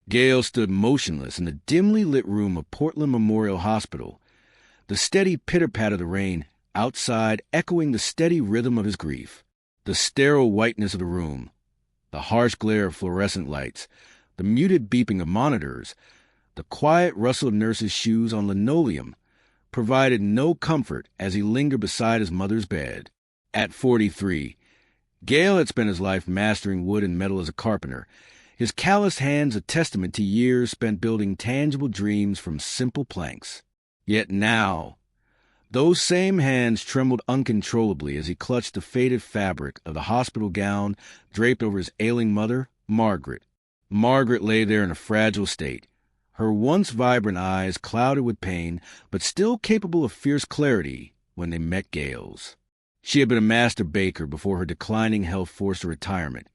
Gail stood motionless in the dimly lit room of Portland Memorial Hospital, the steady pitter-patter of the rain outside echoing the steady rhythm of his grief. The sterile whiteness of the room, the harsh glare of fluorescent lights, the muted beeping of monitors, the quiet rustle of nurses' shoes on linoleum provided no comfort as he lingered beside his mother's bed. At 43, Gale had spent his life mastering wood and metal as a carpenter, his calloused hands a testament to years spent building tangible dreams from simple planks. Yet now, those same hands trembled uncontrollably as he clutched the faded fabric of the hospital gown draped over his ailing mother, Margaret. Margaret lay there in a fragile state, her once vibrant eyes clouded with pain, but still capable of fierce clarity when they met Gale's. She had been a master baker before her declining health forced her retirement,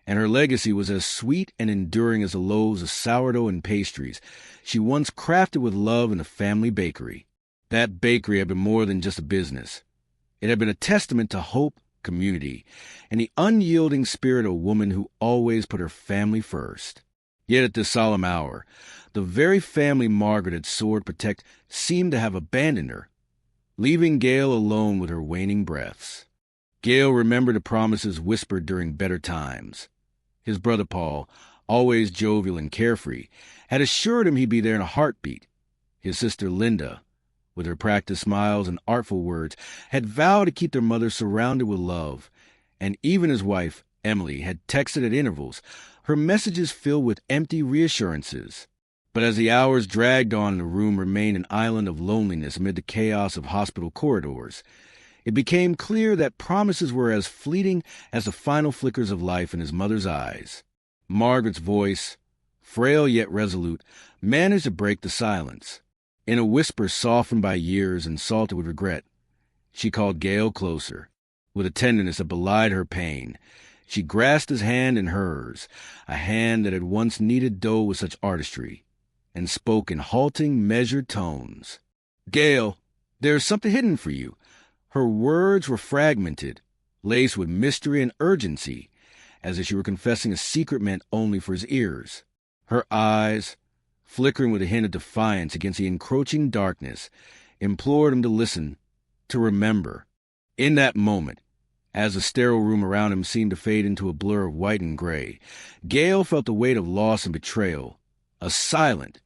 and her legacy was as sweet and enduring as the loaves of sourdough and pastries she once crafted with love in the family bakery. That bakery had been more than just a business. It had been a testament to hope, community, and the unyielding spirit of a woman who always put her family first. Yet at this solemn hour, the very family Margaret had sworn to protect seemed to have abandoned her, leaving Gale alone with her waning breaths. Gale remembered the promises whispered during better times. His brother Paul, always jovial and carefree, had assured him he'd be there in a heartbeat. His sister Linda, with her practiced smiles and artful words, had vowed to keep their mother surrounded with love, and even his wife, Emily, had texted at intervals, her messages filled with empty reassurances. But as the hours dragged on and the room remained an island of loneliness amid the chaos of hospital corridors, it became clear that promises were as fleeting as the final flickers of life in his mother's eyes. Margaret's voice, frail yet resolute, managed to break the silence. In a whisper softened by years and salted with regret, she called Gale closer. With a tenderness that belied her pain, she grasped his hand in hers, a hand that had once kneaded dough with such artistry, and spoke in halting, measured tones. "Gale, there is something hidden for you." Her words were fragmented, laced with mystery and urgency, as if she were confessing a secret meant only for his ears. Her eyes, flickering with a hint of defiance against the encroaching darkness, implored him to listen, to remember. In that moment, as the sterile room around him seemed to fade into a blur of white and gray, Gale felt the weight of loss and betrayal, a silent,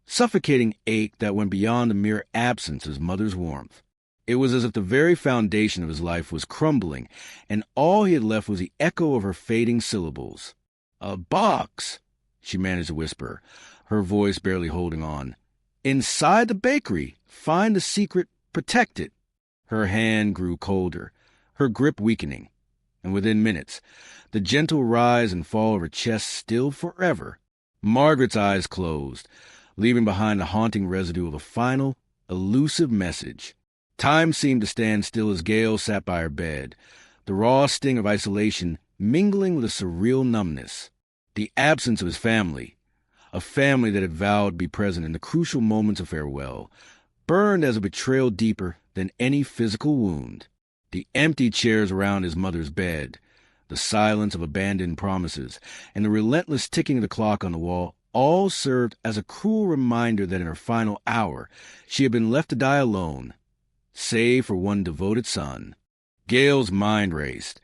suffocating ache that went beyond the mere absence of his mother's warmth. It was as if the very foundation of his life was crumbling, and all he had left was the echo of her fading syllables. "A box," she managed to whisper, her voice barely holding on. "Inside the bakery. Find the secret, protect it." Her hand grew colder, her grip weakening, and within minutes, the gentle rise and fall of her chest stilled forever. Margaret's eyes closed, leaving behind the haunting residue of a final, elusive message. Time seemed to stand still as Gale sat by her bed, the raw sting of isolation mingling with a surreal numbness. The absence of his family, a family that had vowed to be present in the crucial moments of farewell, burned as a betrayal deeper than any physical wound. The empty chairs around his mother's bed, the silence of abandoned promises, and the relentless ticking of the clock on the wall all served as a cruel reminder that in her final hour she had been left to die alone, save for one devoted son. Gale's mind raced,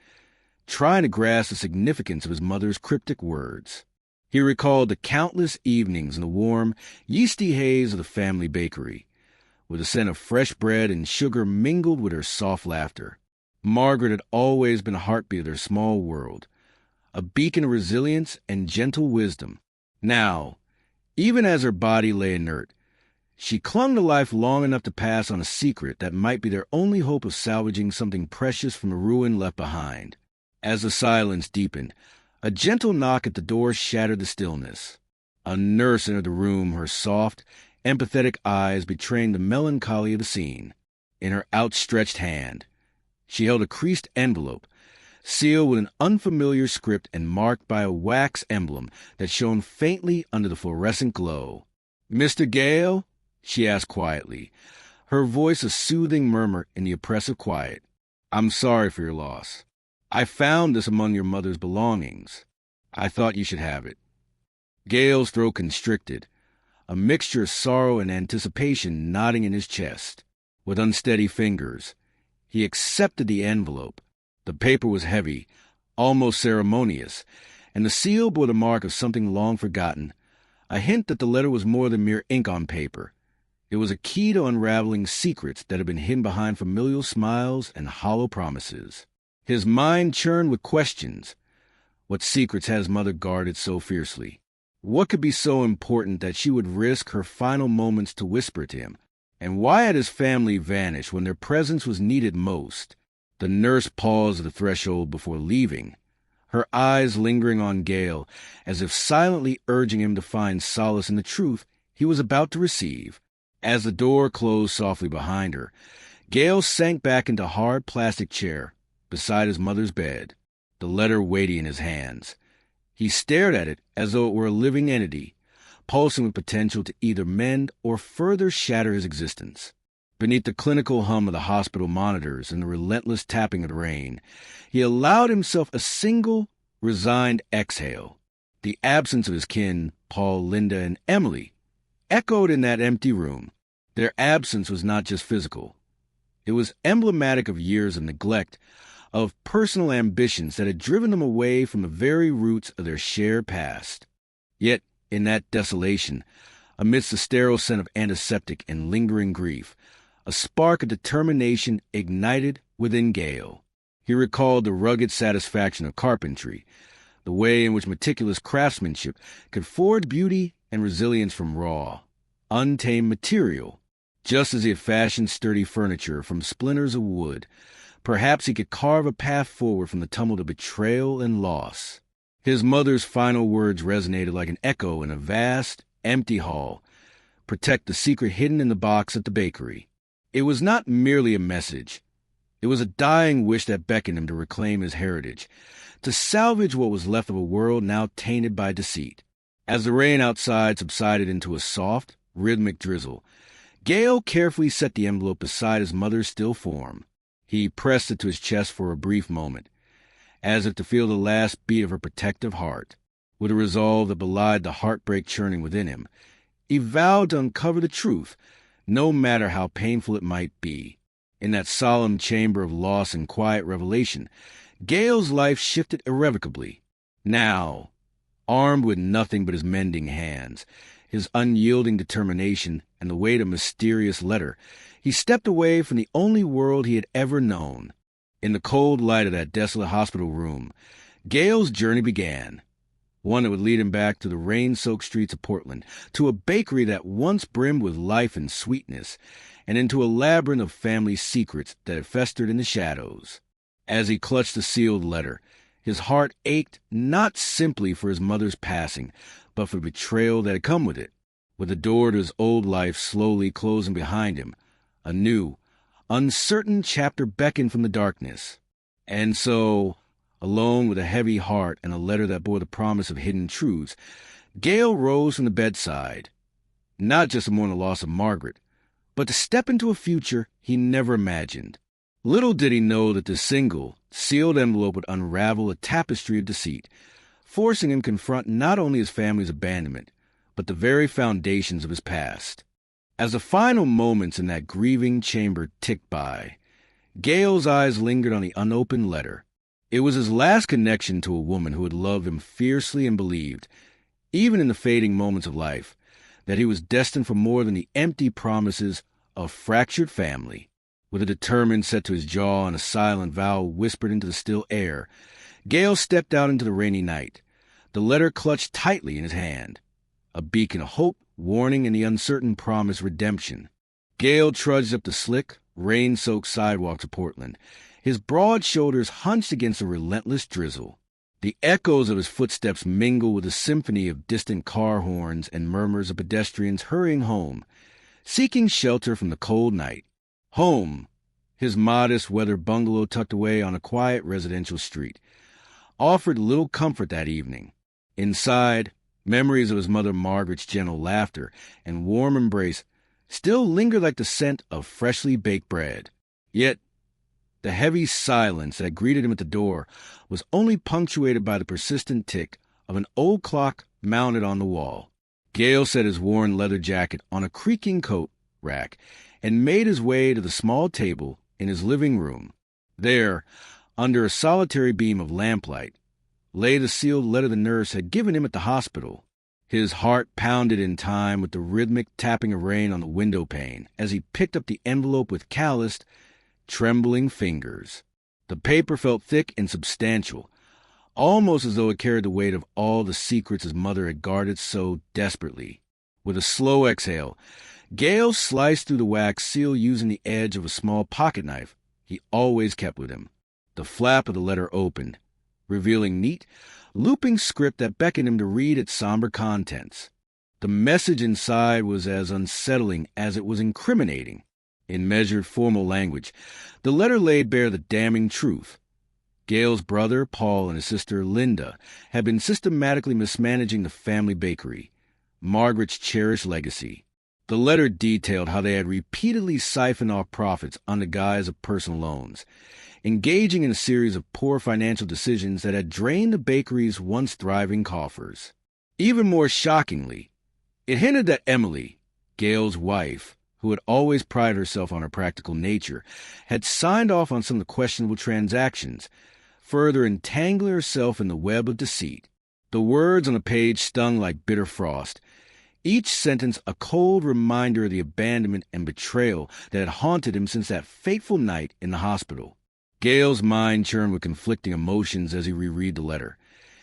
trying to grasp the significance of his mother's cryptic words. He recalled the countless evenings in the warm, yeasty haze of the family bakery, with the scent of fresh bread and sugar mingled with her soft laughter. Margaret had always been a heartbeat of their small world, a beacon of resilience and gentle wisdom. Now, even as her body lay inert, she clung to life long enough to pass on a secret that might be their only hope of salvaging something precious from the ruin left behind. As the silence deepened, a gentle knock at the door shattered the stillness. A nurse entered the room, her soft, empathetic eyes betraying the melancholy of the scene. In her outstretched hand, she held a creased envelope, sealed with an unfamiliar script and marked by a wax emblem that shone faintly under the fluorescent glow. "Mr. Gale?" she asked quietly, her voice a soothing murmur in the oppressive quiet. "I'm sorry for your loss. I found this among your mother's belongings. I thought you should have it." Gale's throat constricted, a mixture of sorrow and anticipation knotting in his chest. With unsteady fingers, he accepted the envelope. The paper was heavy, almost ceremonious, and the seal bore the mark of something long forgotten, a hint that the letter was more than mere ink on paper. It was a key to unraveling secrets that had been hidden behind familial smiles and hollow promises. His mind churned with questions. What secrets had his mother guarded so fiercely? What could be so important that she would risk her final moments to whisper to him? And why had his family vanished when their presence was needed most? The nurse paused at the threshold before leaving, her eyes lingering on Gale, as if silently urging him to find solace in the truth he was about to receive. As the door closed softly behind her, Gale sank back into a hard plastic chair beside his mother's bed, the letter weighty in his hands. He stared at it as though it were a living entity, pulsing with potential to either mend or further shatter his existence. Beneath the clinical hum of the hospital monitors and the relentless tapping of the rain, he allowed himself a single, resigned exhale. The absence of his kin, Paul, Linda, and Emily, echoed in that empty room. Their absence was not just physical. It was emblematic of years of neglect, of personal ambitions that had driven them away from the very roots of their shared past. Yet, in that desolation, amidst the sterile scent of antiseptic and lingering grief, a spark of determination ignited within Gale. He recalled the rugged satisfaction of carpentry, the way in which meticulous craftsmanship could forge beauty and resilience from raw, untamed material. Just as he had fashioned sturdy furniture from splinters of wood, perhaps he could carve a path forward from the tumult of betrayal and loss. His mother's final words resonated like an echo in a vast, empty hall. Protect the secret hidden in the box at the bakery. It was not merely a message. It was a dying wish that beckoned him to reclaim his heritage, to salvage what was left of a world now tainted by deceit. As the rain outside subsided into a soft, rhythmic drizzle, Gale carefully set the envelope beside his mother's still form. He pressed it to his chest for a brief moment, as if to feel the last beat of her protective heart. With a resolve that belied the heartbreak churning within him, he vowed to uncover the truth, no matter how painful it might be. In that solemn chamber of loss and quiet revelation, Gale's life shifted irrevocably. Now, armed with nothing but his mending hands, his unyielding determination, and the weight of a mysterious letter, he stepped away from the only world he had ever known. In the cold light of that desolate hospital room, Gale's journey began, one that would lead him back to the rain-soaked streets of Portland, to a bakery that once brimmed with life and sweetness, and into a labyrinth of family secrets that had festered in the shadows. As he clutched the sealed letter, his heart ached not simply for his mother's passing, but for the betrayal that had come with it. With the door to his old life slowly closing behind him, a new, uncertain chapter beckoned from the darkness. And so, alone with a heavy heart and a letter that bore the promise of hidden truths, Gale rose from the bedside, not just to mourn the loss of Margaret, but to step into a future he never imagined. Little did he know that this single, sealed envelope would unravel a tapestry of deceit, forcing him to confront not only his family's abandonment, but the very foundations of his past. As the final moments in that grieving chamber ticked by, Gale's eyes lingered on the unopened letter. It was his last connection to a woman who had loved him fiercely and believed, even in the fading moments of life, that he was destined for more than the empty promises of fractured family. With a determined set to his jaw and a silent vow whispered into the still air, Gale stepped out into the rainy night, the letter clutched tightly in his hand, a beacon of hope, warning, and the uncertain promise redemption. Gale trudged up the slick, rain-soaked sidewalks of Portland, his broad shoulders hunched against a relentless drizzle. The echoes of his footsteps mingled with a symphony of distant car horns and murmurs of pedestrians hurrying home, seeking shelter from the cold night. Home, his modest, weathered bungalow tucked away on a quiet residential street, offered little comfort that evening. Inside, memories of his mother Margaret's gentle laughter and warm embrace still lingered like the scent of freshly baked bread. Yet, the heavy silence that greeted him at the door was only punctuated by the persistent tick of an old clock mounted on the wall. Gale set his worn leather jacket on a creaking coat rack and made his way to the small table in his living room. There, under a solitary beam of lamplight, lay the sealed letter the nurse had given him at the hospital. His heart pounded in time with the rhythmic tapping of rain on the window pane as he picked up the envelope with calloused, trembling fingers. The paper felt thick and substantial, almost as though it carried the weight of all the secrets his mother had guarded so desperately. With a slow exhale, Gale sliced through the wax seal using the edge of a small pocket knife he always kept with him. The flap of the letter opened, revealing neat, looping script that beckoned him to read its somber contents. The message inside was as unsettling as it was incriminating. In measured, formal language, the letter laid bare the damning truth. Gale's brother, Paul, and his sister, Linda, had been systematically mismanaging the family bakery, Margaret's cherished legacy. The letter detailed how they had repeatedly siphoned off profits on the guise of personal loans, engaging in a series of poor financial decisions that had drained the bakery's once thriving coffers. Even more shockingly, it hinted that Emily, Gale's wife, who had always prided herself on her practical nature, had signed off on some of the questionable transactions, further entangling herself in the web of deceit. The words on the page stung like bitter frost, each sentence a cold reminder of the abandonment and betrayal that had haunted him since that fateful night in the hospital. Gale's mind churned with conflicting emotions as he reread the letter,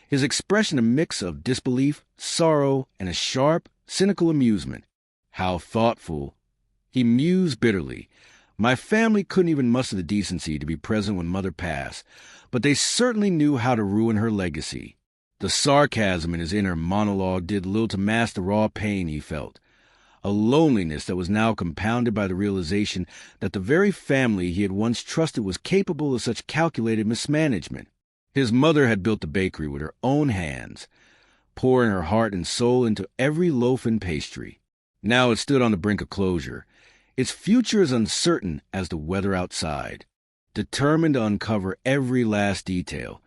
his expression a mix of disbelief, sorrow, and a sharp, cynical amusement. How thoughtful. He mused bitterly. My family couldn't even muster the decency to be present when Mother passed, but they certainly knew how to ruin her legacy. The sarcasm in his inner monologue did little to mask the raw pain he felt, a loneliness that was now compounded by the realization that the very family he had once trusted was capable of such calculated mismanagement. His mother had built the bakery with her own hands, pouring her heart and soul into every loaf and pastry. Now it stood on the brink of closure, its future as uncertain as the weather outside. Determined to uncover every last detail,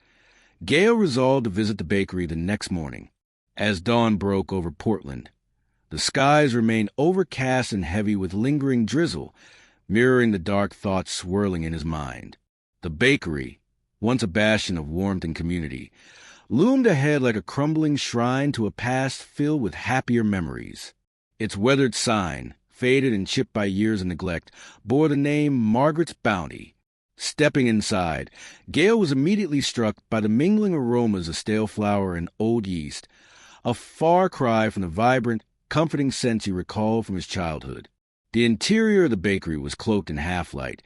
Gale resolved to visit the bakery the next morning. As dawn broke over Portland, the skies remained overcast and heavy with lingering drizzle, mirroring the dark thoughts swirling in his mind. The bakery, once a bastion of warmth and community, loomed ahead like a crumbling shrine to a past filled with happier memories. Its weathered sign, faded and chipped by years of neglect, bore the name Margaret's Bounty. Stepping inside, Gale was immediately struck by the mingling aromas of stale flour and old yeast, a far cry from the vibrant, comforting scents he recalled from his childhood. The interior of the bakery was cloaked in half-light,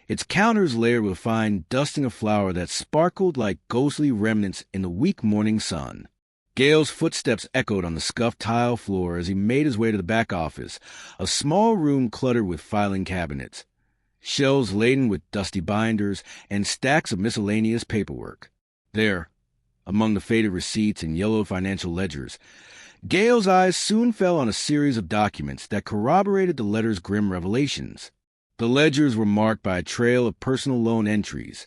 its counters layered with fine dusting of flour that sparkled like ghostly remnants in the weak morning sun. Gale's footsteps echoed on the scuffed tile floor as he made his way to the back office, a small room cluttered with filing cabinets, shelves laden with dusty binders, and stacks of miscellaneous paperwork. There, among the faded receipts and yellow financial ledgers, Gale's eyes soon fell on a series of documents that corroborated the letter's grim revelations. The ledgers were marked by a trail of personal loan entries,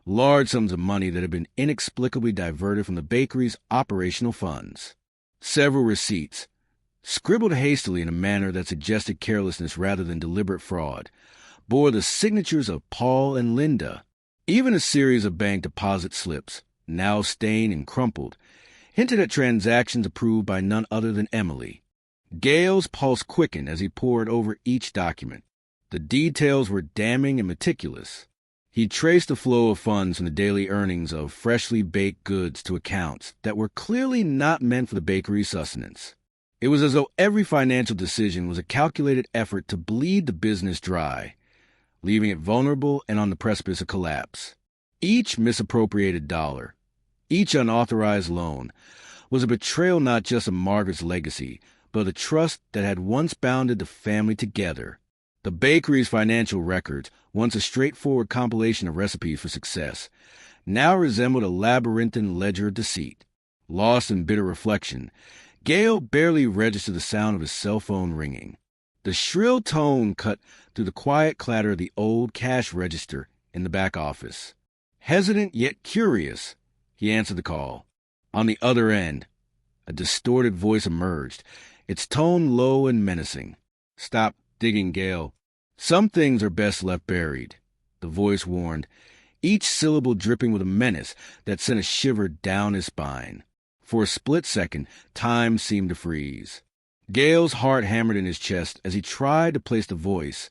large sums of money that had been inexplicably diverted from the bakery's operational funds. Several receipts, scribbled hastily in a manner that suggested carelessness rather than deliberate fraud, bore the signatures of Paul and Linda. Even a series of bank deposit slips, now stained and crumpled, hinted at transactions approved by none other than Emily. Gale's pulse quickened as he pored over each document. The details were damning and meticulous. He traced the flow of funds from the daily earnings of freshly baked goods to accounts that were clearly not meant for the bakery's sustenance. It was as though every financial decision was a calculated effort to bleed the business dry, leaving it vulnerable and on the precipice of collapse. Each misappropriated dollar, each unauthorized loan, was a betrayal not just of Margaret's legacy, but of the trust that had once bounded the family together. The bakery's financial records, once a straightforward compilation of recipes for success, now resembled a labyrinthine ledger of deceit. Lost in bitter reflection, Gale barely registered the sound of his cell phone ringing. The shrill tone cut through the quiet clatter of the old cash register in the back office. Hesitant yet curious, he answered the call. On the other end, A distorted voice emerged, its tone low and menacing. "Stop digging, Gale. Some things are best left buried," the voice warned, each syllable dripping with a menace that sent a shiver down his spine. For a split second, time seemed to freeze. Gale's heart hammered in his chest as he tried to place the voice.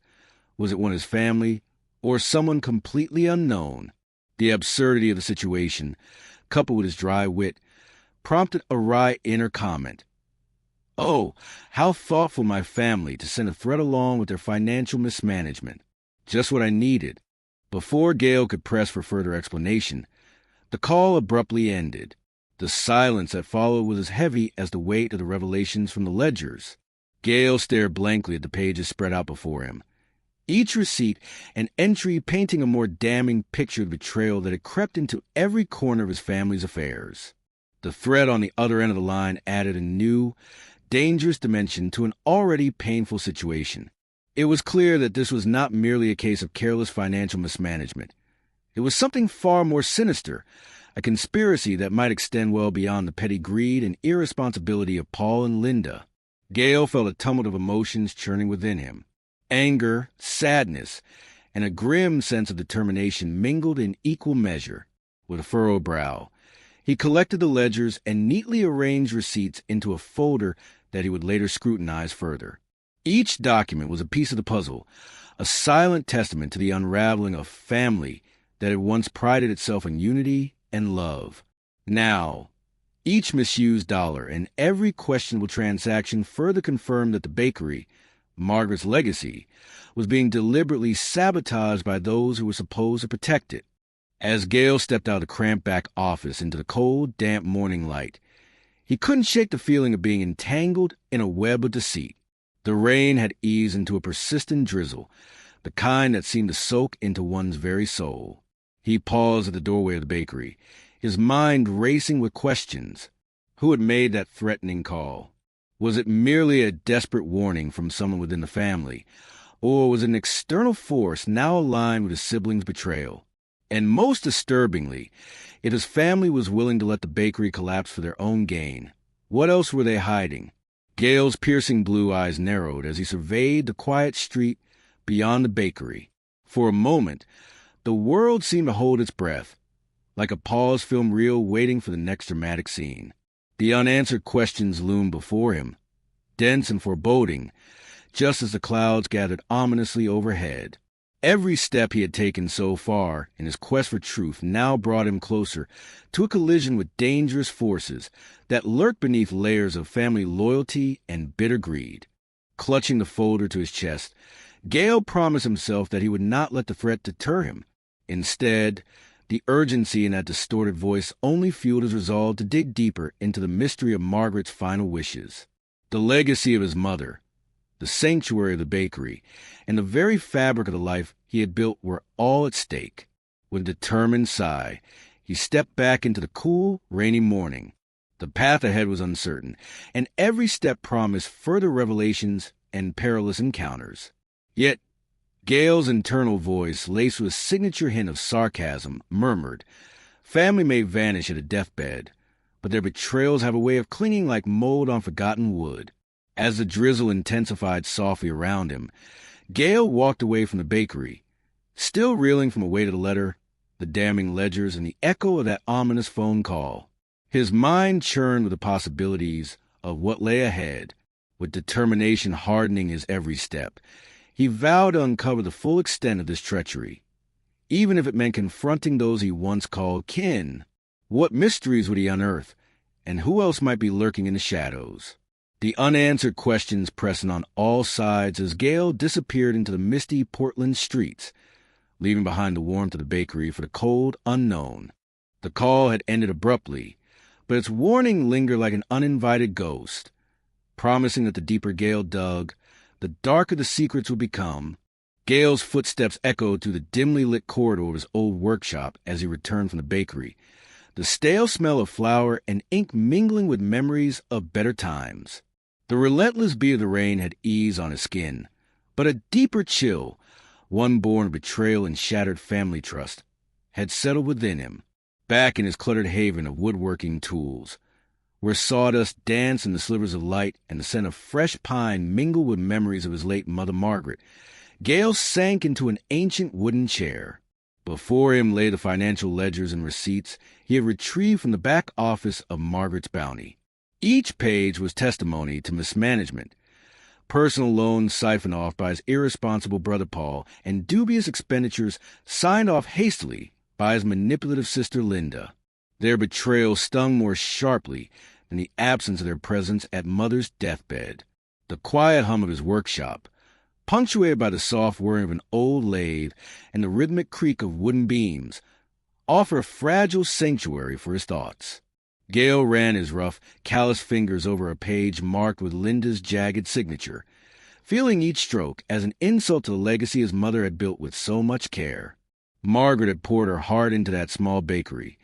Was it one of his family, or someone completely unknown? The absurdity of the situation, coupled with his dry wit, prompted a wry inner comment. "Oh, how thoughtful my family to send a threat along with their financial mismanagement. Just what I needed." Before Gale could press for further explanation, the call abruptly ended. The silence that followed was as heavy as the weight of the revelations from the ledgers. Gale stared blankly at the pages spread out before him, each receipt an entry painting a more damning picture of betrayal that had crept into every corner of his family's affairs. The threat on the other end of the line added a new, dangerous dimension to an already painful situation. It was clear that this was not merely a case of careless financial mismanagement. It was something far more sinister, a conspiracy that might extend well beyond the petty greed and irresponsibility of Paul and Linda. Gale felt a tumult of emotions churning within him. Anger, sadness, and a grim sense of determination mingled in equal measure. With a furrowed brow, he collected the ledgers and neatly arranged receipts into a folder that he would later scrutinize further. Each document was a piece of the puzzle, a silent testament to the unraveling of family that had once prided itself in unity and love. Now, each misused dollar and every questionable transaction further confirmed that the bakery, Margaret's legacy, was being deliberately sabotaged by those who were supposed to protect it. As Gale stepped out of the cramped back office into the cold, damp morning light, he couldn't shake the feeling of being entangled in a web of deceit. The rain had eased into a persistent drizzle, the kind that seemed to soak into one's very soul. He paused at the doorway of the bakery, his mind racing with questions. Who had made that threatening call? Was it merely a desperate warning from someone within the family, or was it an external force now aligned with his siblings' betrayal? And most disturbingly, if his family was willing to let the bakery collapse for their own gain, what else were they hiding? Gale's piercing blue eyes narrowed as he surveyed the quiet street beyond the bakery. For a moment, the world seemed to hold its breath, like a paused film reel waiting for the next dramatic scene. The unanswered questions loomed before him, dense and foreboding, just as the clouds gathered ominously overhead. Every step he had taken so far in his quest for truth now brought him closer to a collision with dangerous forces that lurked beneath layers of family loyalty and bitter greed. Clutching the folder to his chest, Gale promised himself that he would not let the threat deter him. Instead, the urgency in that distorted voice only fueled his resolve to dig deeper into the mystery of Margaret's final wishes. The legacy of his mother, the sanctuary of the bakery, and the very fabric of the life he had built were all at stake. With a determined sigh, he stepped back into the cool, rainy morning. The path ahead was uncertain, and every step promised further revelations and perilous encounters. Yet, Gale's internal voice, laced with a signature hint of sarcasm, murmured, "Family may vanish at a deathbed, but their betrayals have a way of clinging like mold on forgotten wood." As the drizzle intensified softly around him, Gale walked away from the bakery, still reeling from the weight of the letter, the damning ledgers, and the echo of that ominous phone call. His mind churned with the possibilities of what lay ahead, with determination hardening his every step. He vowed to uncover the full extent of this treachery, even if it meant confronting those he once called kin. What mysteries would he unearth, and who else might be lurking in the shadows? The unanswered questions pressing on all sides as Gale disappeared into the misty Portland streets, leaving behind the warmth of the bakery for the cold unknown. The call had ended abruptly, but its warning lingered like an uninvited ghost, promising that the deeper Gale dug, the darker the secrets would become. Gale's footsteps echoed through the dimly lit corridor of his old workshop as he returned from the bakery, the stale smell of flour and ink mingling with memories of better times. The relentless beat of the rain had eased on his skin, but a deeper chill, one born of betrayal and shattered family trust, had settled within him. Back in his cluttered haven of woodworking tools, where sawdust danced in the slivers of light and the scent of fresh pine mingled with memories of his late mother Margaret, Gale sank into an ancient wooden chair. Before him lay the financial ledgers and receipts he had retrieved from the back office of Margaret's Bounty. Each page was testimony to mismanagement, personal loans siphoned off by his irresponsible brother Paul, and dubious expenditures signed off hastily by his manipulative sister Linda. Their betrayal stung more sharply than the absence of their presence at Mother's deathbed. The quiet hum of his workshop, punctuated by the soft whirring of an old lathe and the rhythmic creak of wooden beams, offer a fragile sanctuary for his thoughts. Gale ran his rough, calloused fingers over a page marked with Linda's jagged signature, feeling each stroke as an insult to the legacy his mother had built with so much care. Margaret had poured her heart into that small bakery,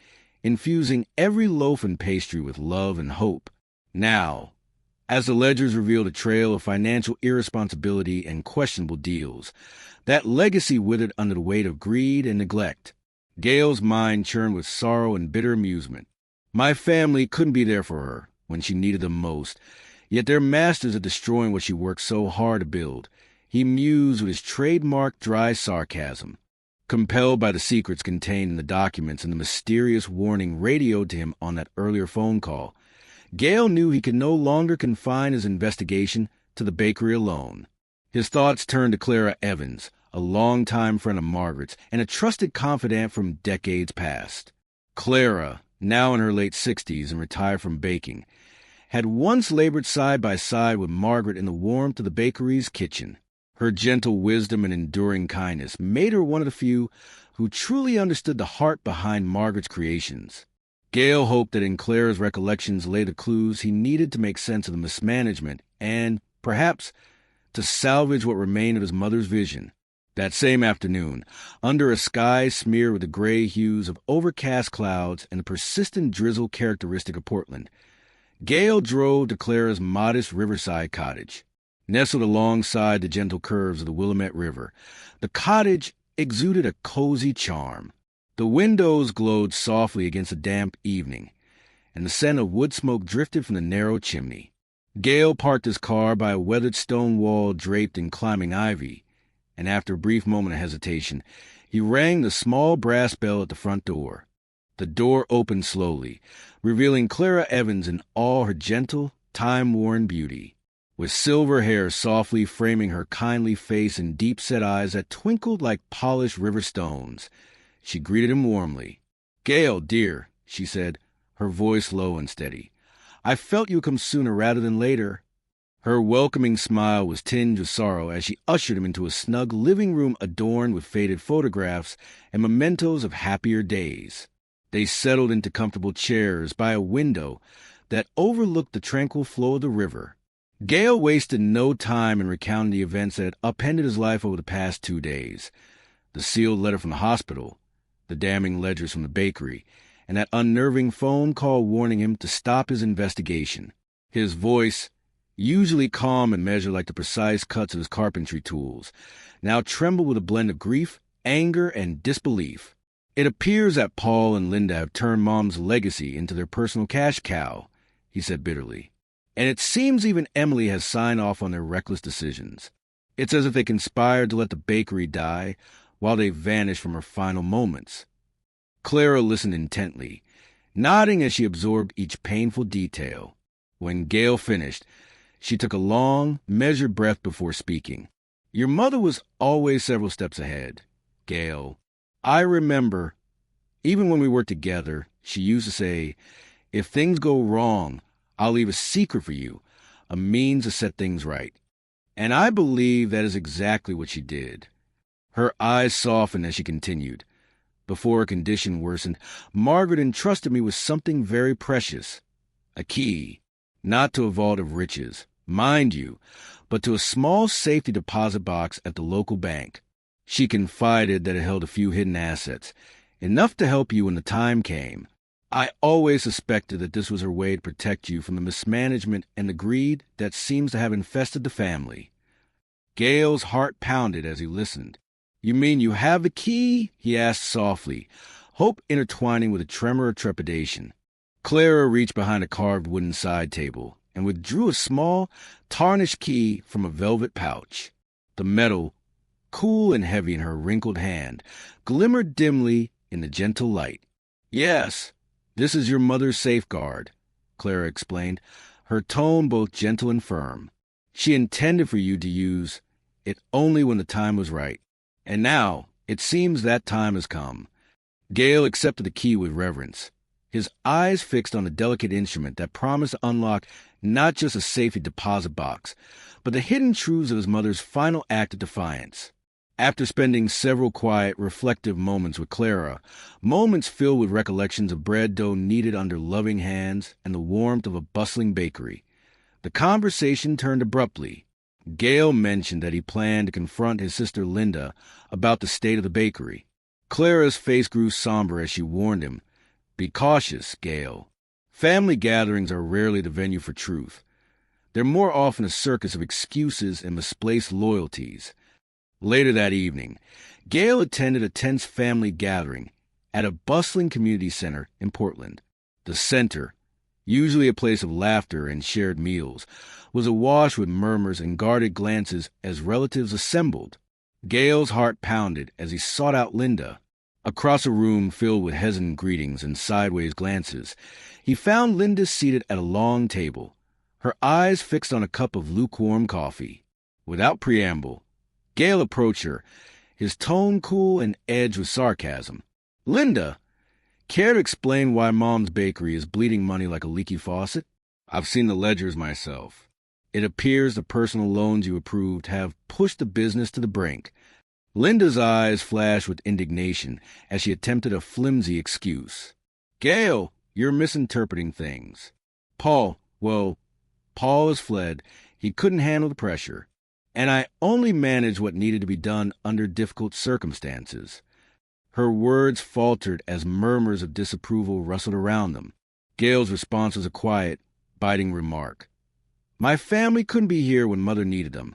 infusing every loaf and pastry with love and hope. Now, as the ledgers revealed a trail of financial irresponsibility and questionable deals, that legacy withered under the weight of greed and neglect. Gale's mind churned with sorrow and bitter amusement. My family couldn't be there for her when she needed them most, yet their masters are destroying what she worked so hard to build, he mused with his trademark dry sarcasm. Compelled by the secrets contained in the documents and the mysterious warning radioed to him on that earlier phone call, Gale knew he could no longer confine his investigation to the bakery alone. His thoughts turned to Clara Evans, a longtime friend of Margaret's and a trusted confidant from decades past. Clara, now in her late 60s and retired from baking, had once labored side by side with Margaret in the warmth of the bakery's kitchen. Her gentle wisdom and enduring kindness made her one of the few who truly understood the heart behind Margaret's creations. Gale hoped that in Clara's recollections lay the clues he needed to make sense of the mismanagement and, perhaps, to salvage what remained of his mother's vision. That same afternoon, under a sky smeared with the gray hues of overcast clouds and the persistent drizzle characteristic of Portland, Gale drove to Clara's modest riverside cottage. Nestled alongside the gentle curves of the Willamette River, the cottage exuded a cozy charm. The windows glowed softly against a damp evening, and the scent of wood smoke drifted from the narrow chimney. Gale parked his car by a weathered stone wall draped in climbing ivy, and after a brief moment of hesitation, he rang the small brass bell at the front door. The door opened slowly, revealing Clara Evans in all her gentle, time-worn beauty, with silver hair softly framing her kindly face and deep-set eyes that twinkled like polished river stones. She greeted him warmly. "Gale, dear," she said, her voice low and steady. "I felt you would come sooner rather than later." Her welcoming smile was tinged with sorrow as she ushered him into a snug living room adorned with faded photographs and mementos of happier days. They settled into comfortable chairs by a window that overlooked the tranquil flow of the river. Gale wasted no time in recounting the events that had upended his life over the past 2 days. The sealed letter from the hospital, the damning ledgers from the bakery, and that unnerving phone call warning him to stop his investigation. His voice, usually calm and measured like the precise cuts of his carpentry tools, now trembled with a blend of grief, anger, and disbelief. "It appears that Paul and Linda have turned Mom's legacy into their personal cash cow," he said bitterly. "And it seems even Emily has signed off on their reckless decisions. It's as if they conspired to let the bakery die while they vanished from her final moments." Clara listened intently, nodding as she absorbed each painful detail. When Gale finished, she took a long, measured breath before speaking. "Your mother was always several steps ahead, Gale. I remember, even when we worked together, she used to say, 'If things go wrong, I'll leave a secret for you, a means to set things right.' And I believe that is exactly what she did." Her eyes softened as she continued. "Before her condition worsened, Margaret entrusted me with something very precious, a key, not to a vault of riches, mind you, but to a small safety deposit box at the local bank. She confided that it held a few hidden assets, enough to help you when the time came. I always suspected that this was her way to protect you from the mismanagement and the greed that seems to have infested the family." Gale's heart pounded as he listened. "You mean you have the key?" he asked softly, hope intertwining with a tremor of trepidation. Clara reached behind a carved wooden side table and withdrew a small, tarnished key from a velvet pouch. The metal, cool and heavy in her wrinkled hand, glimmered dimly in the gentle light. "Yes, this is your mother's safeguard," Clara explained, her tone both gentle and firm. "She intended for you to use it only when the time was right. And now, it seems that time has come." Gale accepted the key with reverence, his eyes fixed on the delicate instrument that promised to unlock not just a safety deposit box, but the hidden truths of his mother's final act of defiance. After spending several quiet, reflective moments with Clara, moments filled with recollections of bread dough kneaded under loving hands and the warmth of a bustling bakery, the conversation turned abruptly. Gale mentioned that he planned to confront his sister Linda about the state of the bakery. Clara's face grew somber as she warned him, "Be cautious, Gale. Family gatherings are rarely the venue for truth. They're more often a circus of excuses and misplaced loyalties." Later that evening, Gale attended a tense family gathering at a bustling community center in Portland. The center, usually a place of laughter and shared meals, was awash with murmurs and guarded glances as relatives assembled. Gale's heart pounded as he sought out Linda. Across a room filled with hesitant greetings and sideways glances, he found Linda seated at a long table, her eyes fixed on a cup of lukewarm coffee. Without preamble, Gale approached her, his tone cool and edged with sarcasm. "Linda, care to explain why Mom's bakery is bleeding money like a leaky faucet? I've seen the ledgers myself. It appears the personal loans you approved have pushed the business to the brink." Linda's eyes flashed with indignation as she attempted a flimsy excuse. "Gale, you're misinterpreting things. Paul has fled. He couldn't handle the pressure. And I only managed what needed to be done under difficult circumstances." Her words faltered as murmurs of disapproval rustled around them. Gale's response was a quiet, biting remark. "My family couldn't be here when Mother needed them,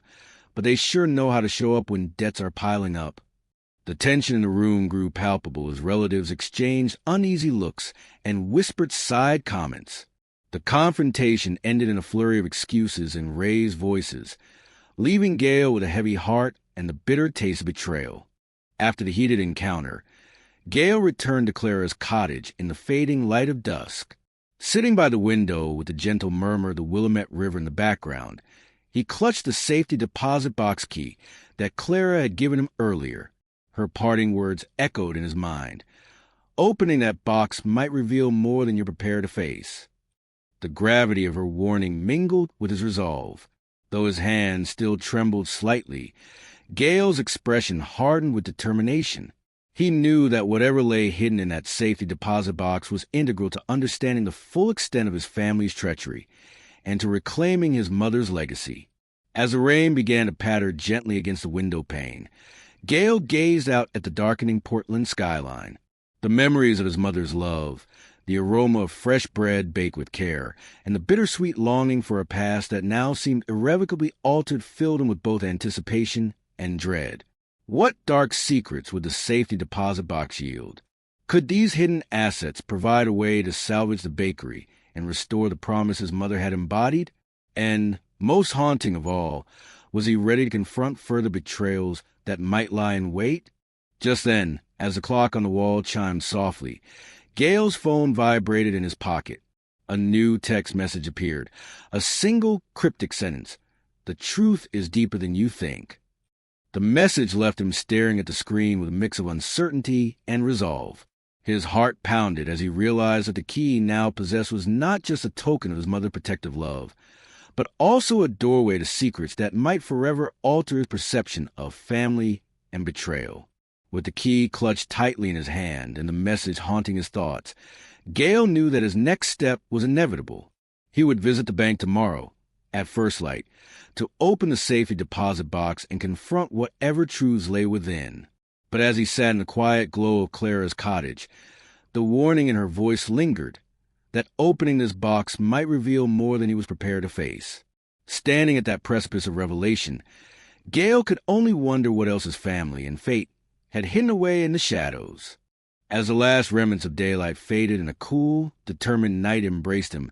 but they sure know how to show up when debts are piling up." The tension in the room grew palpable as relatives exchanged uneasy looks and whispered side comments. The confrontation ended in a flurry of excuses and raised voices, leaving Gale with a heavy heart and the bitter taste of betrayal. After the heated encounter, Gale returned to Clara's cottage in the fading light of dusk. Sitting by the window with the gentle murmur of the Willamette River in the background, he clutched the safety deposit box key that Clara had given him earlier. Her parting words echoed in his mind. "Opening that box might reveal more than you're prepared to face." The gravity of her warning mingled with his resolve. Though his hand still trembled slightly, Gale's expression hardened with determination. He knew that whatever lay hidden in that safety deposit box was integral to understanding the full extent of his family's treachery and to reclaiming his mother's legacy. As the rain began to patter gently against the window pane, Gale gazed out at the darkening Portland skyline. The memories of his mother's love, the aroma of fresh bread baked with care, and the bittersweet longing for a past that now seemed irrevocably altered filled him with both anticipation and dread. What dark secrets would the safety deposit box yield? Could these hidden assets provide a way to salvage the bakery and restore the promise his mother had embodied? And, most haunting of all, was he ready to confront further betrayals that might lie in wait? Just then, as the clock on the wall chimed softly, Gale's phone vibrated in his pocket. A new text message appeared, a single cryptic sentence: "The truth is deeper than you think." The message left him staring at the screen with a mix of uncertainty and resolve. His heart pounded as he realized that the key he now possessed was not just a token of his mother's protective love, but also a doorway to secrets that might forever alter his perception of family and betrayal. With the key clutched tightly in his hand and the message haunting his thoughts, Gale knew that his next step was inevitable. He would visit the bank tomorrow, at first light, to open the safety deposit box and confront whatever truths lay within. But as he sat in the quiet glow of Clara's cottage, the warning in her voice lingered, that opening this box might reveal more than he was prepared to face. Standing at that precipice of revelation, Gale could only wonder what else his family and fate had hidden away in the shadows. As the last remnants of daylight faded and a cool, determined night embraced him,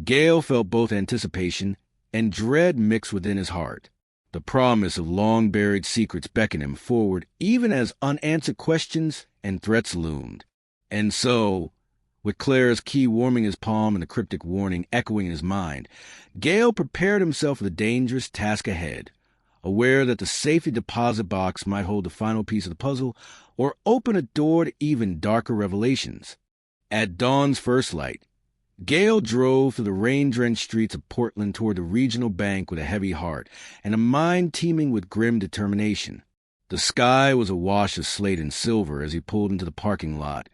Gale felt both anticipation and dread mixed within his heart. The promise of long-buried secrets beckoned him forward even as unanswered questions and threats loomed. And so, with Clara's key warming his palm and the cryptic warning echoing in his mind, Gale prepared himself for the dangerous task ahead, aware that the safety deposit box might hold the final piece of the puzzle or open a door to even darker revelations. At dawn's first light, Gale drove through the rain-drenched streets of Portland toward the regional bank with a heavy heart and a mind teeming with grim determination. The sky was a wash of slate and silver as he pulled into the parking lot,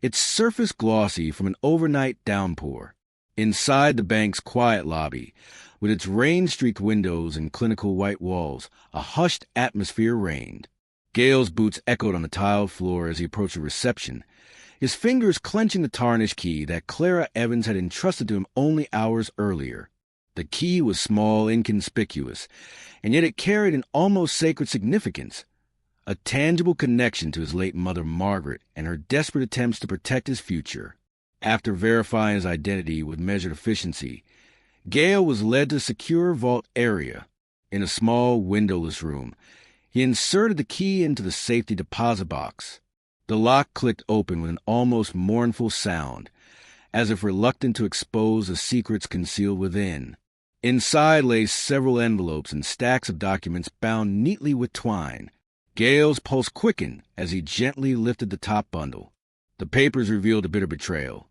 its surface glossy from an overnight downpour. Inside the bank's quiet lobby, with its rain-streaked windows and clinical white walls, a hushed atmosphere reigned. Gale's boots echoed on the tiled floor as he approached the reception, his fingers clenching the tarnished key that Clara Evans had entrusted to him only hours earlier. The key was small, inconspicuous, and yet it carried an almost sacred significance, a tangible connection to his late mother Margaret and her desperate attempts to protect his future. After verifying his identity with measured efficiency, Gale was led to the secure vault area. In a small, windowless room, he inserted the key into the safety deposit box. The lock clicked open with an almost mournful sound, as if reluctant to expose the secrets concealed within. Inside lay several envelopes and stacks of documents bound neatly with twine. Gale's pulse quickened as he gently lifted the top bundle. The papers revealed a bitter betrayal.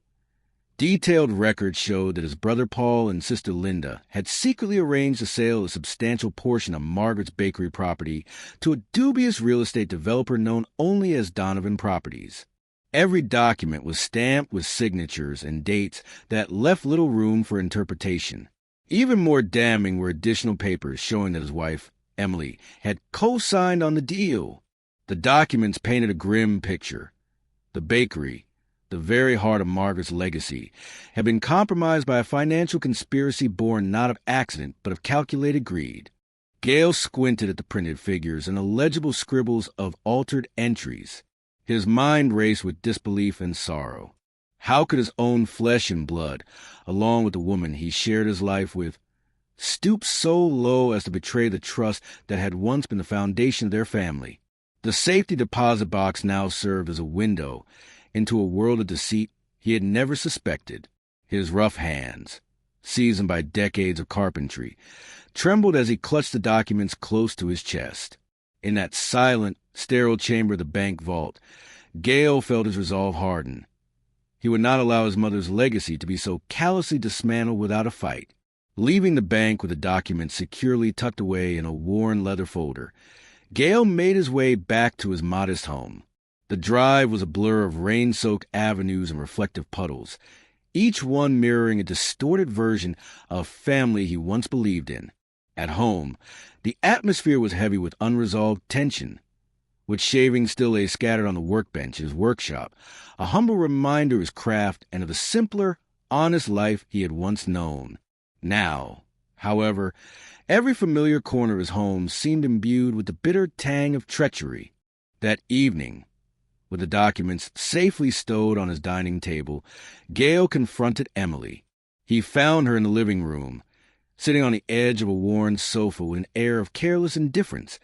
Detailed records showed that his brother Paul and sister Linda had secretly arranged the sale of a substantial portion of Margaret's bakery property to a dubious real estate developer known only as Donovan Properties. Every document was stamped with signatures and dates that left little room for interpretation. Even more damning were additional papers showing that his wife, Emily, had co-signed on the deal. The documents painted a grim picture. The bakery, the very heart of Margaret's legacy, had been compromised by a financial conspiracy born not of accident but of calculated greed. Gale squinted at the printed figures and illegible scribbles of altered entries. His mind raced with disbelief and sorrow. How could his own flesh and blood, along with the woman he shared his life with, stoop so low as to betray the trust that had once been the foundation of their family? The safety deposit box now served as a window into a world of deceit he had never suspected. His rough hands, seasoned by decades of carpentry, trembled as he clutched the documents close to his chest. In that silent, sterile chamber of the bank vault, Gale felt his resolve harden. He would not allow his mother's legacy to be so callously dismantled without a fight. Leaving the bank with the documents securely tucked away in a worn leather folder, Gale made his way back to his modest home. The drive was a blur of rain-soaked avenues and reflective puddles, each one mirroring a distorted version of family he once believed in. At home, the atmosphere was heavy with unresolved tension. With shavings still lay scattered on the workbench in his workshop, a humble reminder of his craft and of the simpler, honest life he had once known. Now, however, every familiar corner of his home seemed imbued with the bitter tang of treachery. That evening, with the documents safely stowed on his dining table, Gale confronted Emily. He found her in the living room, sitting on the edge of a worn sofa with an air of careless indifference,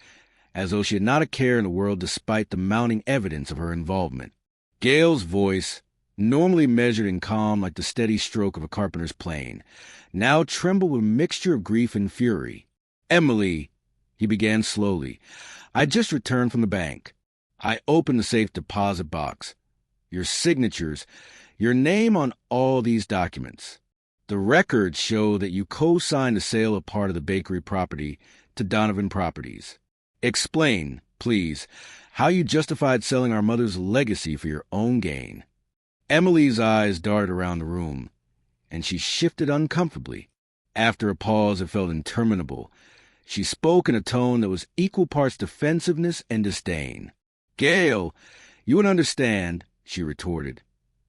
as though she had not a care in the world despite the mounting evidence of her involvement. Gale's voice, normally measured and calm like the steady stroke of a carpenter's plane, now trembled with a mixture of grief and fury. "Emily," he began slowly, "I just returned from the bank. I opened the safe deposit box. Your signatures, your name on all these documents. The records show that you co-signed the sale of part of the bakery property to Donovan Properties. Explain, please, how you justified selling our mother's legacy for your own gain." Emily's eyes darted around the room, and she shifted uncomfortably. After a pause that felt interminable, she spoke in a tone that was equal parts defensiveness and disdain. "Gale, you would understand," she retorted,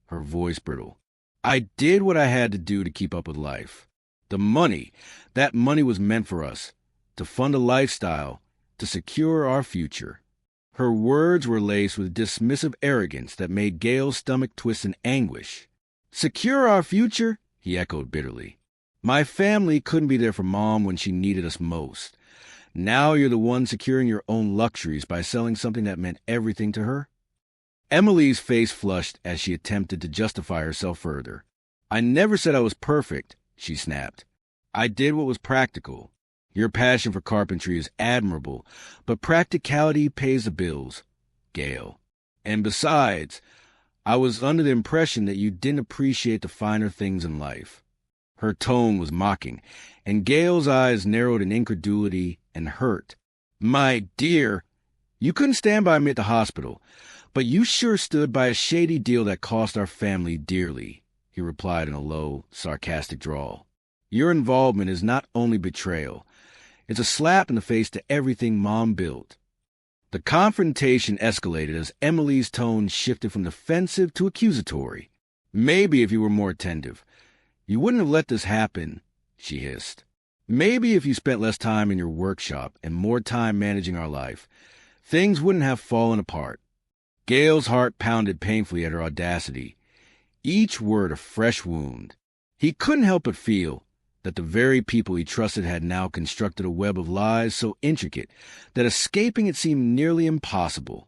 her voice brittle. "I did what I had to do to keep up with life. That money was meant for us, to fund a lifestyle, to secure our future." Her words were laced with dismissive arrogance that made Gale's stomach twist in anguish. "Secure our future?" he echoed bitterly. "My family couldn't be there for Mom when she needed us most. Now you're the one securing your own luxuries by selling something that meant everything to her?" Emily's face flushed as she attempted to justify herself further. "I never said I was perfect," she snapped. "I did what was practical. Your passion for carpentry is admirable, but practicality pays the bills, Gale. And besides, I was under the impression that you didn't appreciate the finer things in life." Her tone was mocking, and Gale's eyes narrowed in incredulity and hurt. "My dear, you couldn't stand by me at the hospital, but you sure stood by a shady deal that cost our family dearly," he replied in a low, sarcastic drawl. "Your involvement is not only betrayal, it's a slap in the face to everything Mom built." The confrontation escalated as Emily's tone shifted from defensive to accusatory. "Maybe if you were more attentive, you wouldn't have let this happen," she hissed. "Maybe if you spent less time in your workshop and more time managing our life, things wouldn't have fallen apart." Gale's heart pounded painfully at her audacity, each word a fresh wound. He couldn't help but feel that the very people he trusted had now constructed a web of lies so intricate that escaping it seemed nearly impossible.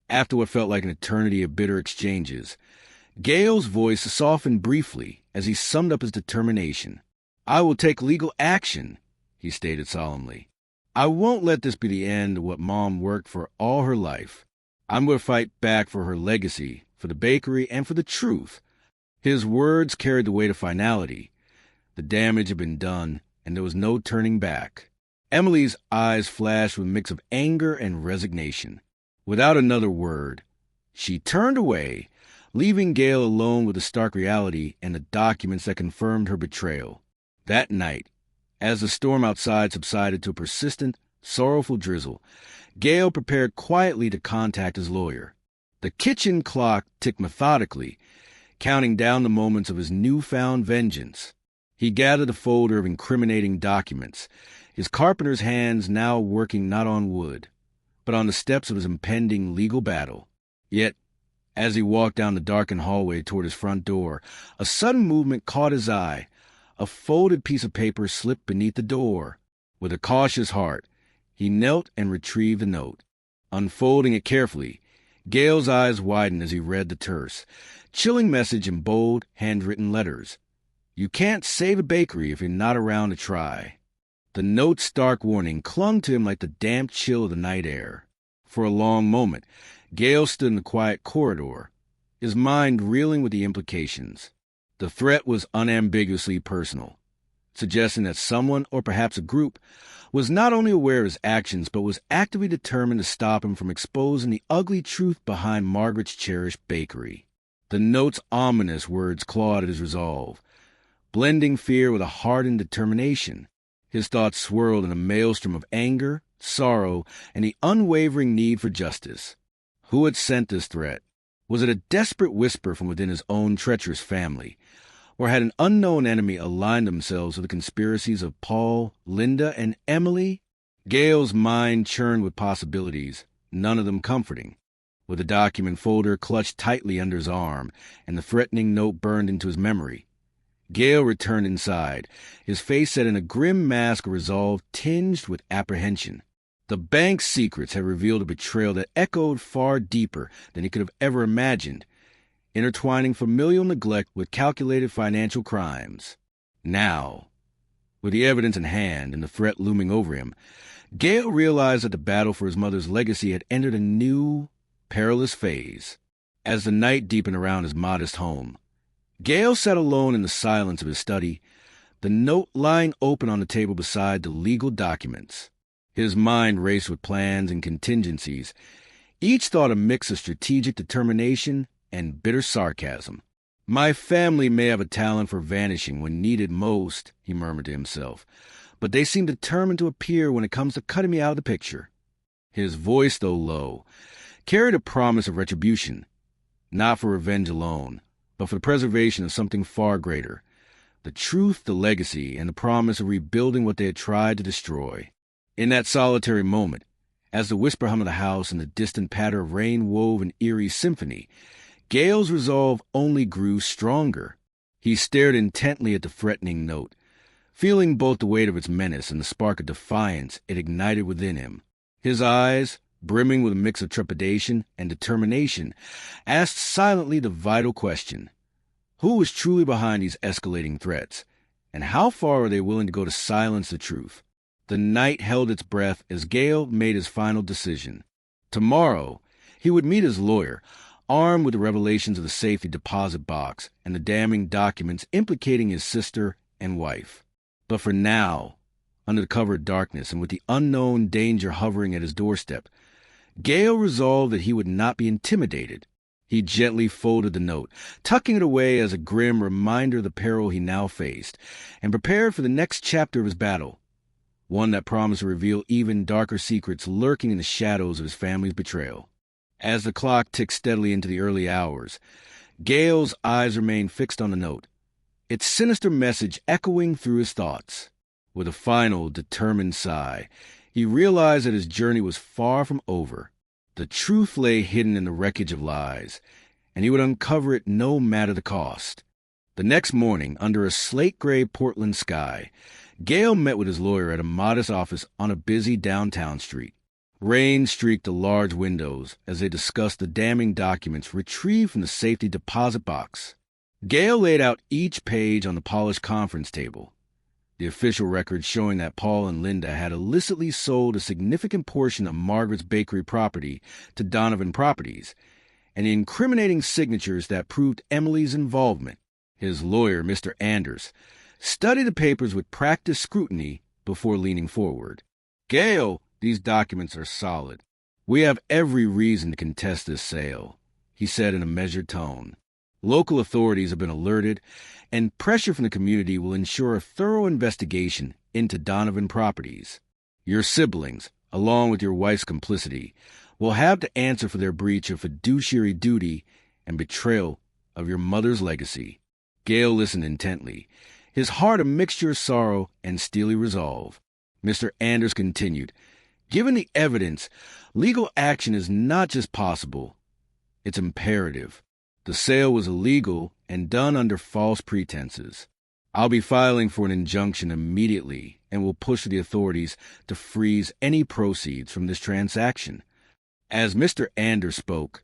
After what felt like an eternity of bitter exchanges, Gale's voice softened briefly as he summed up his determination. "I will take legal action," he stated solemnly. "I won't let this be the end of what Mom worked for all her life. I'm going to fight back for her legacy, for the bakery, and for the truth." His words carried the weight of finality. The damage had been done, and there was no turning back. Emily's eyes flashed with a mix of anger and resignation. Without another word, she turned away, leaving Gale alone with the stark reality and the documents that confirmed her betrayal. That night, as the storm outside subsided to a persistent, sorrowful drizzle, Gale prepared quietly to contact his lawyer. The kitchen clock ticked methodically, counting down the moments of his newfound vengeance. He gathered a folder of incriminating documents, his carpenter's hands now working not on wood, but on the steps of his impending legal battle. Yet, as he walked down the darkened hallway toward his front door, a sudden movement caught his eye. A folded piece of paper slipped beneath the door. With a cautious heart, he knelt and retrieved the note. Unfolding it carefully, Gale's eyes widened as he read the terse, chilling message in bold, handwritten letters. "You can't save a bakery if you're not around to try." The note's stark warning clung to him like the damp chill of the night air. For a long moment, Gale stood in the quiet corridor, his mind reeling with the implications. The threat was unambiguously personal, suggesting that someone, or perhaps a group, was not only aware of his actions, but was actively determined to stop him from exposing the ugly truth behind Margaret's cherished bakery. The note's ominous words clawed at his resolve, blending fear with a hardened determination. His thoughts swirled in a maelstrom of anger, sorrow, and the unwavering need for justice. Who had sent this threat? Was it a desperate whisper from within his own treacherous family? Or had an unknown enemy aligned themselves with the conspiracies of Paul, Linda, and Emily? Gale's mind churned with possibilities, none of them comforting. With the document folder clutched tightly under his arm and the threatening note burned into his memory, Gale returned inside, his face set in a grim mask of resolve tinged with apprehension. The bank's secrets had revealed a betrayal that echoed far deeper than he could have ever imagined, intertwining familial neglect with calculated financial crimes. Now, with the evidence in hand and the threat looming over him, Gale realized that the battle for his mother's legacy had entered a new, perilous phase. As the night deepened around his modest home, Gale sat alone in the silence of his study, the note lying open on the table beside the legal documents. His mind raced with plans and contingencies, each thought a mix of strategic determination and bitter sarcasm. "My family may have a talent for vanishing when needed most," he murmured to himself, "but they seem determined to appear when it comes to cutting me out of the picture." His voice, though low, carried a promise of retribution, not for revenge alone, but for the preservation of something far greater, the truth, the legacy, and the promise of rebuilding what they had tried to destroy. In that solitary moment, As the whisper hum of the house and the distant patter of rain wove an eerie symphony, Gale's resolve only grew stronger. He stared intently at the threatening note, feeling both the weight of its menace and the spark of defiance it ignited within him. His eyes, brimming with a mix of trepidation and determination, asked silently the vital question: who was truly behind these escalating threats, and how far are they willing to go to silence the truth? The night held its breath as Gale made his final decision. Tomorrow, he would meet his lawyer, armed with the revelations of the safety deposit box and the damning documents implicating his sister and wife. But for now, under the cover of darkness and with the unknown danger hovering at his doorstep, Gale resolved that he would not be intimidated. He gently folded the note, tucking it away as a grim reminder of the peril he now faced, and prepared for the next chapter of his battle, one that promised to reveal even darker secrets lurking in the shadows of his family's betrayal. As the clock ticked steadily into the early hours, Gale's eyes remained fixed on the note, its sinister message echoing through his thoughts. With a final, determined sigh, he realized that his journey was far from over. The truth lay hidden in the wreckage of lies, and he would uncover it no matter the cost. The next morning, under a slate-gray Portland sky, Gale met with his lawyer at a modest office on a busy downtown street. Rain streaked the large windows as they discussed the damning documents retrieved from the safety deposit box. Gale laid out each page on the polished conference table, the official records showing that Paul and Linda had illicitly sold a significant portion of Margaret's bakery property to Donovan Properties, and the incriminating signatures that proved Emily's involvement. His lawyer, Mr. Anders, studied the papers with practiced scrutiny before leaning forward. "Gale, these documents are solid. We have every reason to contest this sale," he said in a measured tone. "Local authorities have been alerted, and pressure from the community will ensure a thorough investigation into Donovan Properties. Your siblings, along with your wife's complicity, will have to answer for their breach of fiduciary duty and betrayal of your mother's legacy." Gale listened intently, his heart a mixture of sorrow and steely resolve. Mr. Anders continued, "Given the evidence, legal action is not just possible, it's imperative. The sale was illegal and done under false pretenses. I'll be filing for an injunction immediately and will push the authorities to freeze any proceeds from this transaction." As Mr. Anders spoke,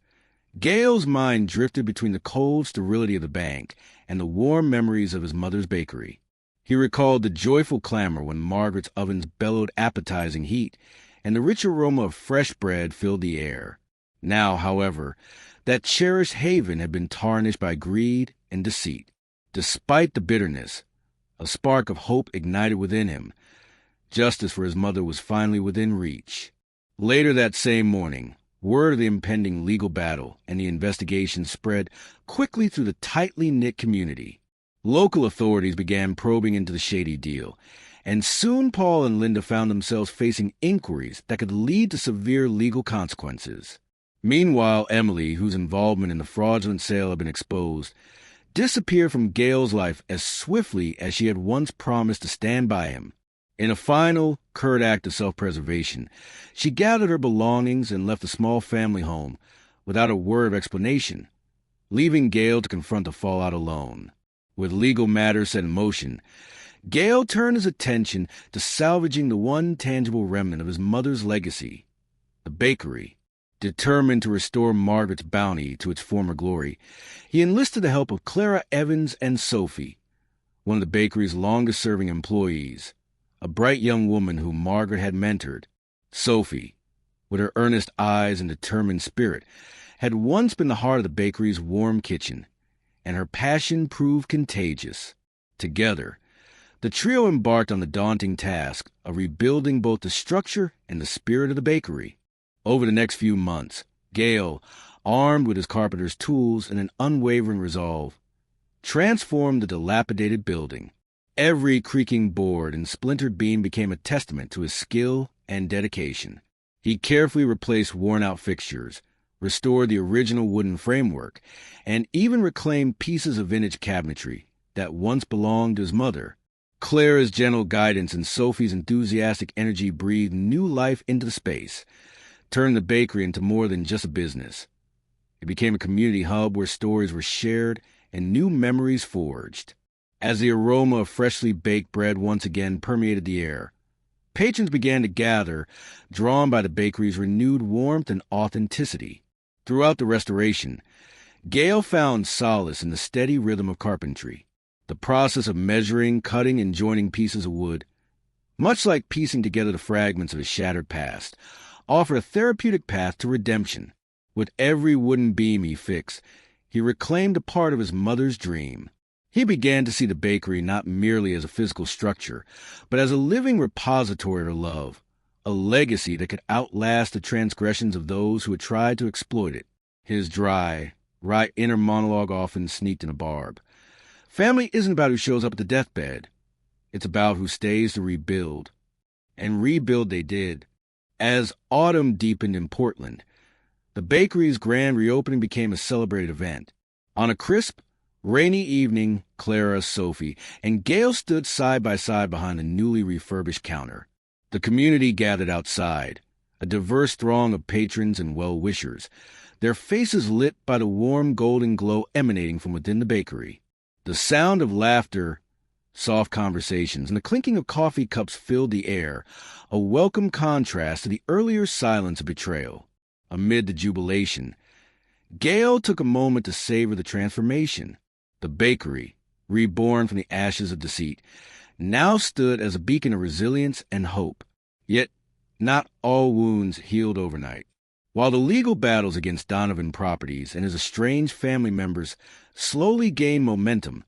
Gale's mind drifted between the cold sterility of the bank and the warm memories of his mother's bakery. He recalled the joyful clamor when Margaret's ovens bellowed appetizing heat, and the rich aroma of fresh bread filled the air. Now, however, that cherished haven had been tarnished by greed and deceit. Despite the bitterness, a spark of hope ignited within him. Justice for his mother was finally within reach. Later that same morning, word of the impending legal battle and the investigation spread quickly through the tightly knit community. Local authorities began probing into the shady deal, and soon Paul and Linda found themselves facing inquiries that could lead to severe legal consequences. Meanwhile, Emily, whose involvement in the fraudulent sale had been exposed, disappeared from Gale's life as swiftly as she had once promised to stand by him. In a final, curt act of self-preservation, she gathered her belongings and left the small family home without a word of explanation, leaving Gale to confront the fallout alone. With legal matters set in motion, Gale turned his attention to salvaging the one tangible remnant of his mother's legacy, the bakery. Determined to restore Margaret's bounty to its former glory, he enlisted the help of Clara Evans and Sophie, one of the bakery's longest-serving employees, a bright young woman whom Margaret had mentored. Sophie, with her earnest eyes and determined spirit, had once been the heart of the bakery's warm kitchen, and her passion proved contagious. Together, the trio embarked on the daunting task of rebuilding both the structure and the spirit of the bakery. Over the next few months, Gale, armed with his carpenter's tools and an unwavering resolve, transformed the dilapidated building. Every creaking board and splintered beam became a testament to his skill and dedication. He carefully replaced worn-out fixtures, restored the original wooden framework, and even reclaimed pieces of vintage cabinetry that once belonged to his mother. Clara's gentle guidance and Sophie's enthusiastic energy breathed new life into the space, turned the bakery into more than just a business. It became a community hub where stories were shared and new memories forged. As the aroma of freshly baked bread once again permeated the air, patrons began to gather, drawn by the bakery's renewed warmth and authenticity. Throughout the restoration, Gail found solace in the steady rhythm of carpentry, the process of measuring, cutting, and joining pieces of wood. Much like piecing together the fragments of his shattered past, offered a therapeutic path to redemption. With every wooden beam he fixed, he reclaimed a part of his mother's dream. He began to see the bakery not merely as a physical structure, but as a living repository of love, a legacy that could outlast the transgressions of those who had tried to exploit it. His dry, right inner monologue often sneaked in a barb. Family isn't about who shows up at the deathbed. It's about who stays to rebuild. And rebuild they did. As autumn deepened in Portland, the bakery's grand reopening became a celebrated event. On a crisp, rainy evening, Clara, Sophie, and Gail stood side by side behind the newly refurbished counter. The community gathered outside, a diverse throng of patrons and well-wishers, their faces lit by the warm golden glow emanating from within the bakery. The sound of laughter, soft conversations, and the clinking of coffee cups filled the air, a welcome contrast to the earlier silence of betrayal. Amid the jubilation, Gail took a moment to savor the transformation. The bakery, reborn from the ashes of deceit, now stood as a beacon of resilience and hope. Yet, not all wounds healed overnight. While the legal battles against Donovan Properties and his estranged family members slowly gained momentum,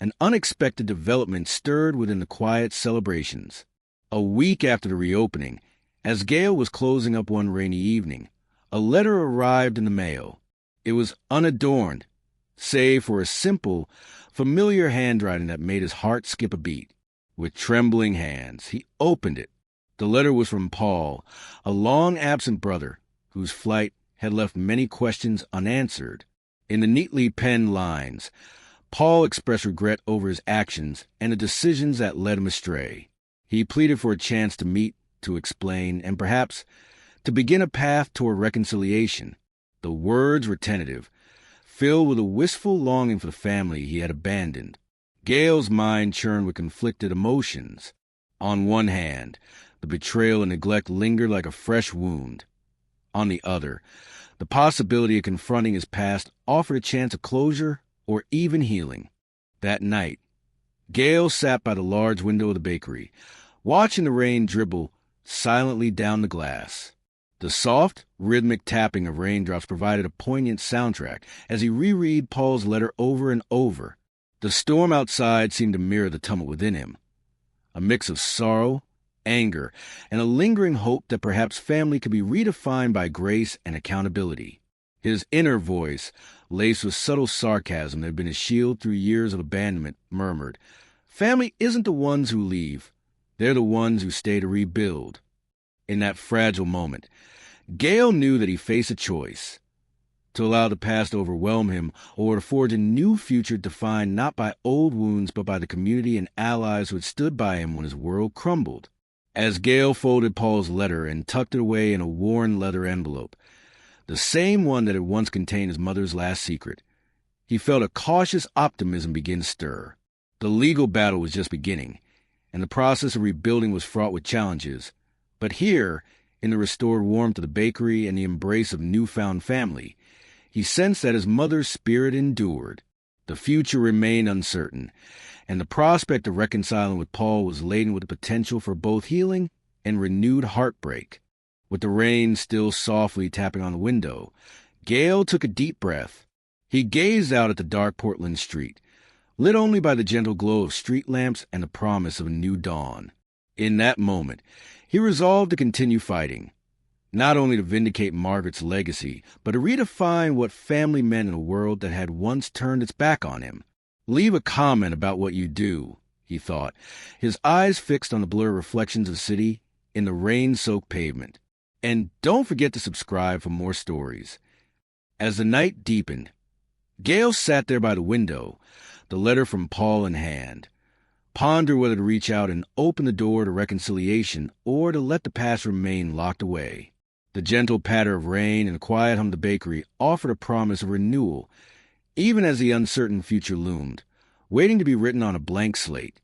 an unexpected development stirred within the quiet celebrations. A week after the reopening, as Gail was closing up one rainy evening, a letter arrived in the mail. It was unadorned, save for a simple, familiar handwriting that made his heart skip a beat. With trembling hands, he opened it. The letter was from Paul, a long-absent brother, whose flight had left many questions unanswered. In the neatly penned lines, Paul expressed regret over his actions and the decisions that led him astray. He pleaded for a chance to meet, to explain, and perhaps to begin a path toward reconciliation. The words were tentative, filled with a wistful longing for the family he had abandoned. Gail's mind churned with conflicted emotions. On one hand, the betrayal and neglect lingered like a fresh wound. On the other, the possibility of confronting his past offered a chance of closure or even healing. That night, Gail sat by the large window of the bakery, watching the rain dribble silently down the glass. The soft, rhythmic tapping of raindrops provided a poignant soundtrack as he reread Paul's letter over and over. The storm outside seemed to mirror the tumult within him, a mix of sorrow, anger, and a lingering hope that perhaps family could be redefined by grace and accountability. His inner voice, laced with subtle sarcasm that had been a shield through years of abandonment, murmured, "Family isn't the ones who leave. They're the ones who stay to rebuild." In that fragile moment, Gail knew that he faced a choice: to allow the past to overwhelm him or to forge a new future defined not by old wounds but by the community and allies who had stood by him when his world crumbled. As Gail folded Paul's letter and tucked it away in a worn leather envelope, the same one that had once contained his mother's last secret, he felt a cautious optimism begin to stir. The legal battle was just beginning, and the process of rebuilding was fraught with challenges. But here, in the restored warmth of the bakery and the embrace of newfound family, he sensed that his mother's spirit endured. The future remained uncertain, and the prospect of reconciling with Paul was laden with the potential for both healing and renewed heartbreak. With the rain still softly tapping on the window, Gail took a deep breath. He gazed out at the dark Portland street, lit only by the gentle glow of street lamps and the promise of a new dawn. In that moment, he resolved to continue fighting, not only to vindicate Margaret's legacy, but to redefine what family meant in a world that had once turned its back on him. "Leave a comment about what you do," he thought, his eyes fixed on the blurred reflections of the city in the rain-soaked pavement. "And don't forget to subscribe for more stories." As the night deepened, Gail sat there by the window, the letter from Paul in hand, ponder whether to reach out and open the door to reconciliation or to let the past remain locked away. The gentle patter of rain and the quiet hum of the bakery offered a promise of renewal, even as the uncertain future loomed, waiting to be written on a blank slate.